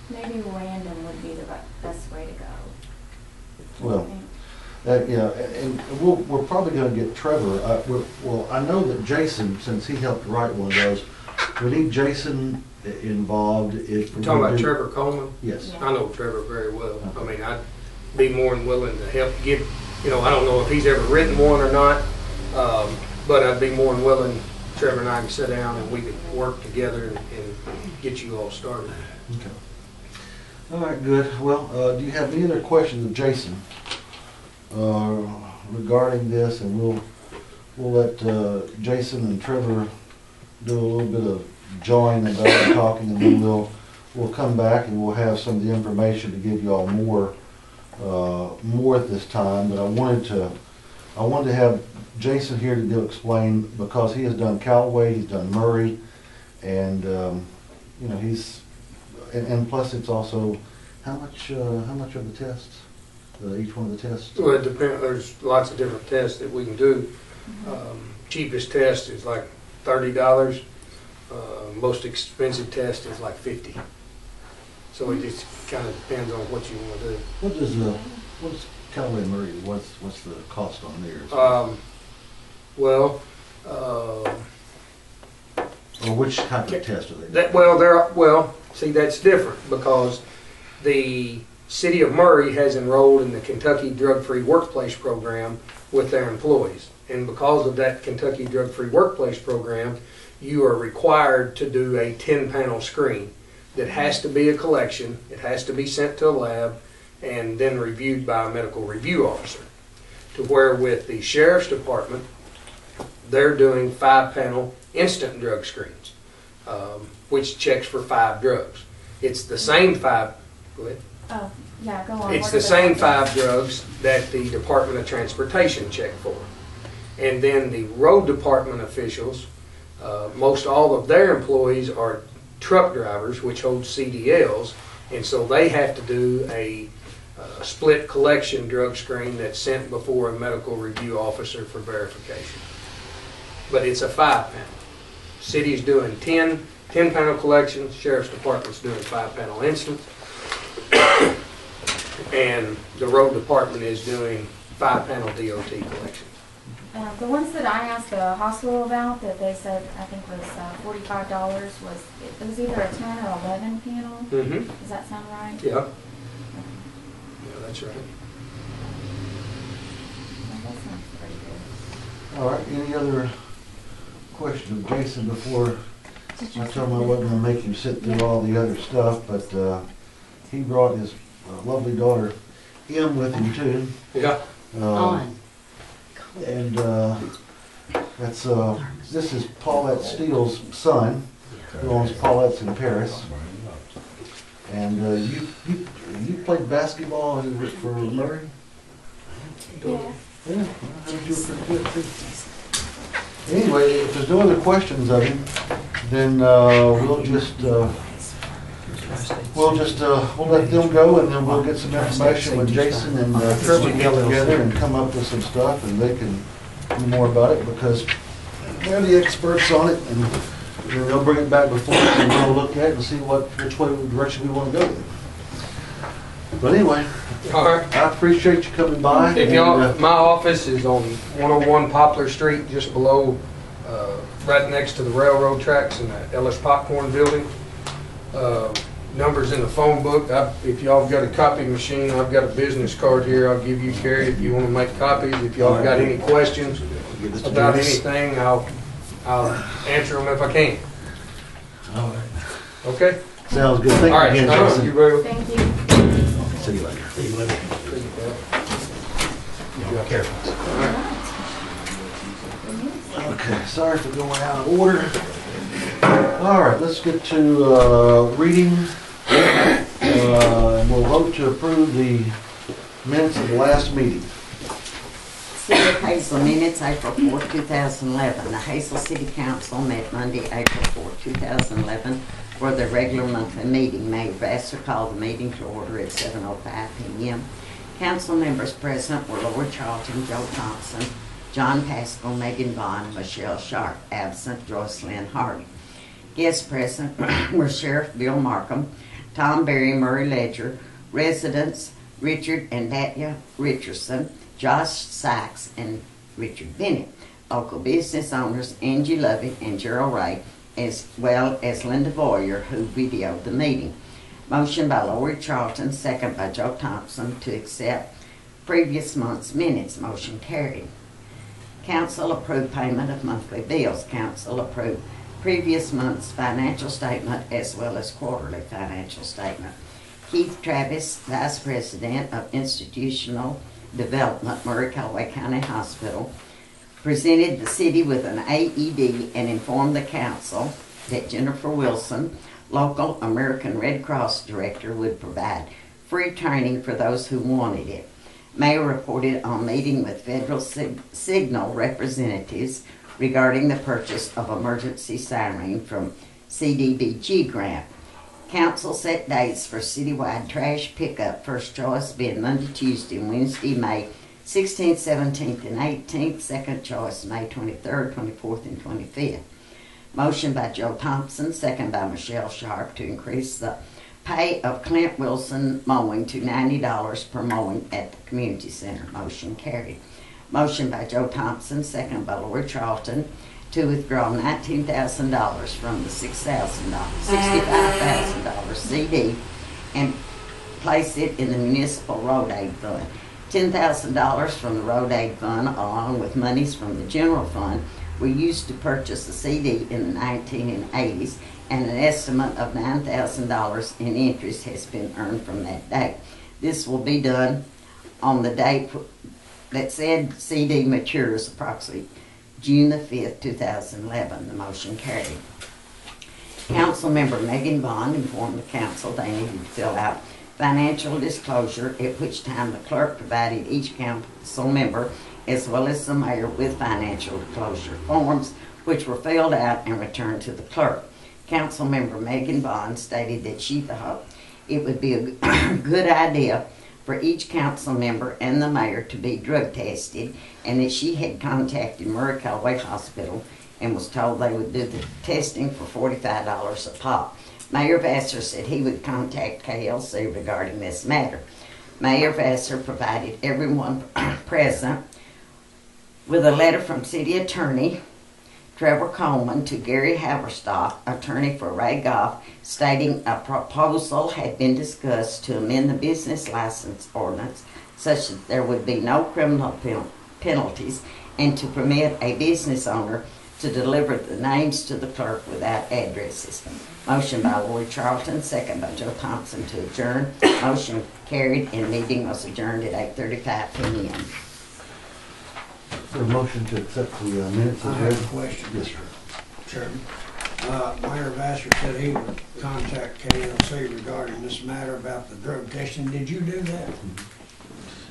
maybe random would be the best way to go. Well, yeah, and we're probably going to get Trevor. Well, I know that Jason, since he helped write one of those, we need Jason involved. If You're talking about Trevor Coleman? Yes. Yeah. I know Trevor very well. I mean, I'd be more than willing to help give, I don't know if he's ever written one or not, but I'd be more than willing, Trevor and I can sit down and we could work together and get you all started. Okay. All right, good. Well, do you have any other questions of Jason regarding this? And we'll let Jason and Trevor do a little bit of jawing about it, talking, and then we'll come back and we'll have some of the information to give you all more at this time. But I wanted to have Jason here to explain, because he has done Callaway, he's done Murray, and he's and plus it's also how much are the tests? Each one of the tests? Well, it depends. There's lots of different tests that we can do. Cheapest test is like $30. Most expensive test is like $50. So it just kind of depends on what you want to do. What's Callaway Murray? What's the cost on theirs? Or which type of test are they? See, that's different because the City of Murray has enrolled in the Kentucky Drug-Free Workplace Program with their employees. And because of that Kentucky Drug-Free Workplace Program, you are required to do a 10-panel screen that has to be a collection, it has to be sent to a lab, and then reviewed by a medical review officer. To where with the Sheriff's Department, they're doing 5-panel instant drug screens, which checks for 5 drugs. It's the same 5, go ahead. Oh, yeah, go on. It's the same 5 drugs that the Department of Transportation checked for. And then the road department officials, most all of their employees are truck drivers, which hold CDLs, and so they have to do a split collection drug screen that's sent before a medical review officer for verification. But it's a 5-panel. City's doing 10-panel collections, Sheriff's Department's doing 5-panel instant, and the road department is doing 5-panel DOT collections. The ones that I asked the hospital about that they said I think was $45 it was either a 10 or 11 panel. Mm-hmm. Does that sound right? Yeah. Yeah, that's right. Well, that sounds pretty good. All right. Any other questions of Jason before I tell him I wasn't going to make him sit through all the other stuff, but he brought his lovely daughter Em with him too. Yeah. And this is Paulette Steele's son, who owns Paulette's in Paris. And you played basketball for Murray? Yeah. Yeah, I heard you were pretty good too. Anyway, if there's no other questions of him, then we'll let them go, and then we'll get some information with Jason and Trevor get together and come up with some stuff, and they can do more about it because they're the experts on it, and they'll bring it back before us and we'll look at it and see which direction we want to go with. But anyway, All right. I appreciate you coming by. If y'all, my office is on 101 Poplar Street, just below, right next to the railroad tracks in the Ellis Popcorn Building. Numbers in the phone book. If y'all got a copy machine, I've got a business card here. I'll give you, Carrie, if you want to make copies. If y'all got any questions about anything, I'll answer them if I can. All right. Okay? Sounds good. Thank you again, Jason. You're very Thank you. See you later. See you later. Be careful. Okay, sorry for going out of order. All right, let's get to reading. And we'll vote to approve the minutes of the last meeting. City of Hazel minutes, April 4, 2011. The Hazel City Council met Monday, April 4, 2011 for the regular monthly meeting. Mayor Vassar called the meeting to order at 7:05 p.m. Council members present were Laura Charlton, Joe Thompson, John Pascal, Megan Vaughn, Michelle Sharp. Absent, Joyce Lynn Hardy. Guests present were Sheriff Bill Markham, Tom Berry, Murray Ledger, residents Richard and Datya Richardson, Josh Sykes, and Richard Bennett, local business owners Angie Lovey and Gerald Ray, as well as Linda Boyer, who videoed the meeting. Motion by Lori Charlton, second by Joe Thompson, to accept previous month's minutes. Motion carried. Council approved payment of monthly bills. Council approved previous month's financial statement as well as quarterly financial statement. Keith Travis, Vice President of Institutional Development, Murray-Callaway County Hospital, presented the city with an AED and informed the council that Jennifer Wilson, local American Red Cross director, would provide free training for those who wanted it. Mayor reported on meeting with Federal Signal representatives regarding the purchase of emergency siren from CDBG grant. Council set dates for citywide trash pickup, first choice being Monday, Tuesday, and Wednesday, May 16th, 17th, and 18th. Second choice, May 23rd, 24th, and 25th. Motion by Joe Thompson, second by Michelle Sharp, to increase the pay of Clint Wilson mowing to $90 per mowing at the community center. Motion carried. Motion by Joe Thompson, second by Lori Charlton, to withdraw $19,000 from the $65,000 CD and place it in the municipal road aid fund. $10,000 from the road aid fund, along with monies from the general fund, were used to purchase the CD in the 1980s, and an estimate of $9,000 in interest has been earned from that date. This will be done on the date that said CD matures, approximately June the 5th, 2011. The motion carried. Councilmember Megan Bond informed the council they needed to fill out financial disclosure, at which time the clerk provided each council member as well as the mayor with financial disclosure forms, which were filled out and returned to the clerk. Councilmember Megan Bond stated that she thought it would be a good idea for each council member and the mayor to be drug tested, and that she had contacted Murray-Callaway Hospital and was told they would do the testing for $45 a pop. Mayor Vassar said he would contact KLC regarding this matter. Mayor Vassar provided everyone present with a letter from City Attorney Trevor Coleman to Gary Haverstock, attorney for Ray Goff, stating a proposal had been discussed to amend the business license ordinance such that there would be no criminal penalties, and to permit a business owner to deliver the names to the clerk without addresses. Motion by Lori Charlton, second by Joe Thompson, to adjourn. Motion carried, and meeting was adjourned at 8:35 p.m. Is there a motion to accept the minutes I as have read? a question, Yes, sir. Chairman. Mayor Vassar said he would contact KLC regarding this matter about the drug testing. Did you do that?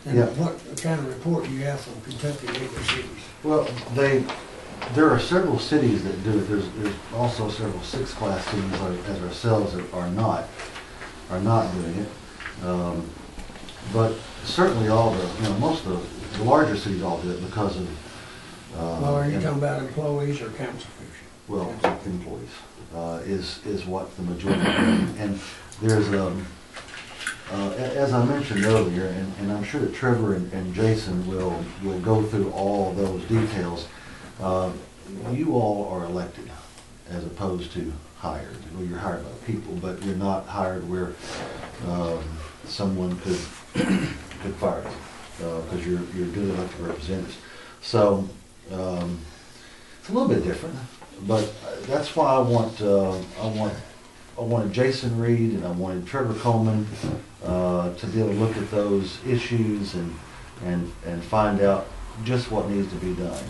And Yeah. what kind of report do you have from Kentucky legal cities? Well, there are several cities that do it. There's also several six-class cities as ourselves that are not doing it. But certainly all most of the larger cities all do it because of. Well, are you talking about employees or council officials? Well, employees is what the majority do. And there's as I mentioned earlier, and I'm sure that Trevor and Jason will go through all those details. You all are elected as opposed to hired. Well, you're hired by people, but you're not hired where someone could fire you because you're duly elected representatives. So it's a little bit different, but that's why I wanted Jason Reed and I wanted Trevor Coleman to be able to look at those issues and find out just what needs to be done.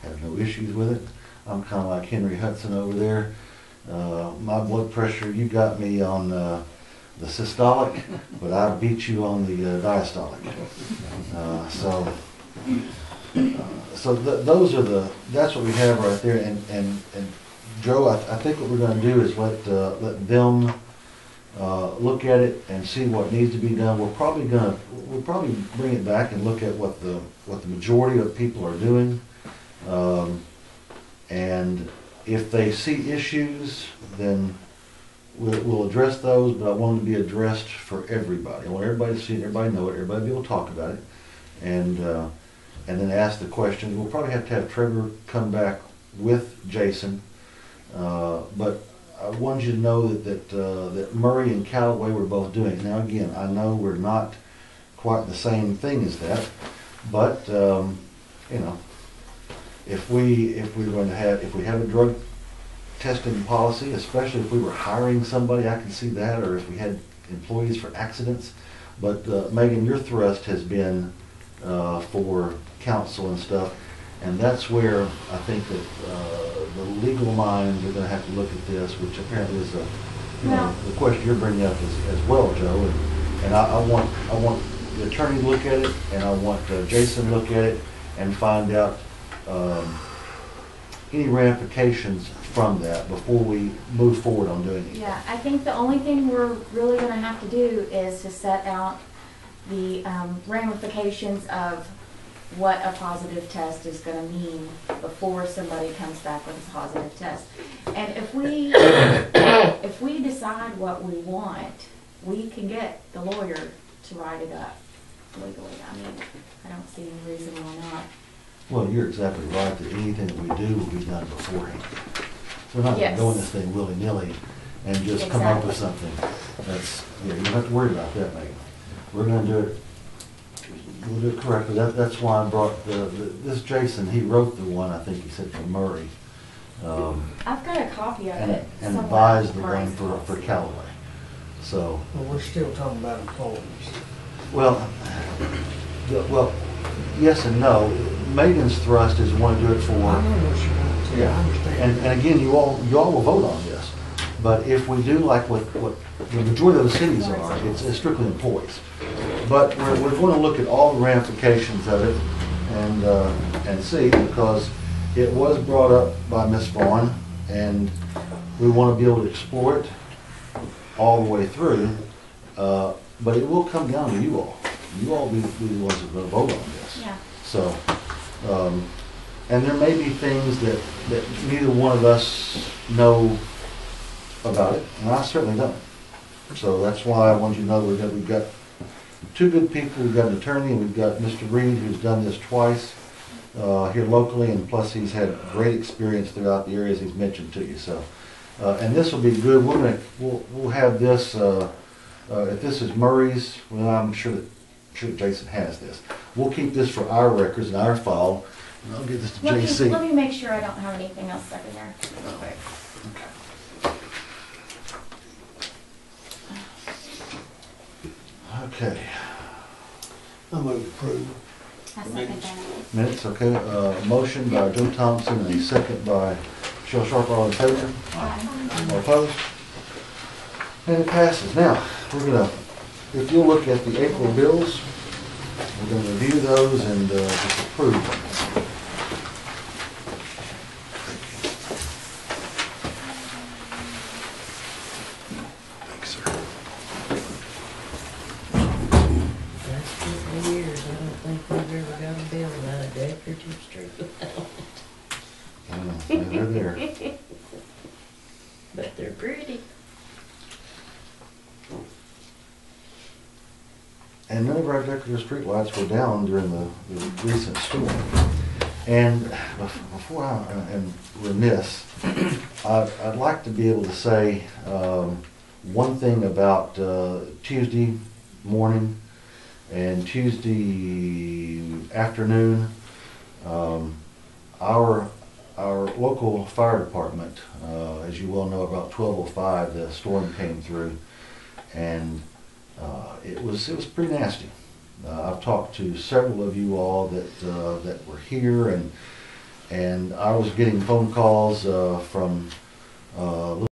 Have no issues with it. I'm kind of like Henry Hudson over there. My blood pressure, you got me on the systolic, but I beat you on the diastolic. That's what we have right there. And Joe, I think what we're going to do is let them look at it and see what needs to be done. We'll probably bring it back and look at what the majority of people are doing, and if they see issues, then we'll address those, but I want them to be addressed for everybody. I want everybody to see it, everybody know it, everybody be able to talk about it, and then ask the questions. We'll probably have to have Trevor come back with Jason, but I wanted you to know that Murray and Callaway were both doing it. Now again, I know we're not quite the same thing as that, but you know, if we have a drug testing policy, especially if we were hiring somebody, I can see that, or if we had employees for accidents. But Megan, your thrust has been for counsel and stuff, and that's where I think that the legal minds are going to have to look at this, which apparently is the question you're bringing up as well, Joe. And I want the attorney to look at it, and I want Jason to look at it and find out any ramifications from that before we move forward on doing it. Yeah, I think the only thing we're really going to have to do is to set out the ramifications of what a positive test is going to mean before somebody comes back with a positive test. And if we decide what we want, we can get the lawyer to write it up legally. I mean, I don't see any reason why not. Well, you're exactly right that anything that we do will be done beforehand. We're not Yes. doing this thing willy-nilly and just come up with something. That's, you don't have to worry about that, Megan. We're gonna do it, we'll do it correctly. That's why I brought this Jason, he wrote the one, I think he said from Murray. I've got a copy of And it. and somewhere. advised the one Murray's for policy. Callaway. So, Well, we're still talking about employees. well, yes and no. Megan's thrust is want to do it for. I know what you want to, I understand. And again, you all will vote on this. But if we do like what the majority of the cities are, it's strictly employees. But we're going to look at all the ramifications of it and see, because it was brought up by Ms. Vaughn, and we want to be able to explore it all the way through. But it will come down to you all. You all be the ones that are going to vote on this. Yeah. So, and there may be things that neither one of us know about it, and I certainly don't. So that's why I want you to know we've got two good people. We've got an attorney, and we've got Mr. Reed, who's done this twice here locally, and plus he's had great experience throughout the areas he's mentioned to you. So, and this will be good. We'll have this. If this is Murray's, well, I'm sure that Jason has this. We'll keep this for our records and our file, and I'll give this to JC. Let me make sure I don't have anything else stuck in there real quick. Okay. I move to approve. I second that. Minutes, okay. Motion by Joe Thompson and a second by Michelle Sharp. All in favor? All opposed? And it passes. Now, we're gonna, if you'll look at the April bills, we're gonna review those and just approve them. Thanks, sir. Last 50 years, I don't think we've ever got a bill out of Decker Street without, They're there. but they're pretty. And none of our decorative streetlights were down during the recent storm. And before I am remiss, I'd like to be able to say one thing about Tuesday morning and Tuesday afternoon. Our local fire department, as you well know, about 12:05, the storm came through, and it was pretty nasty. I've talked to several of you all that were here, and I was getting phone calls from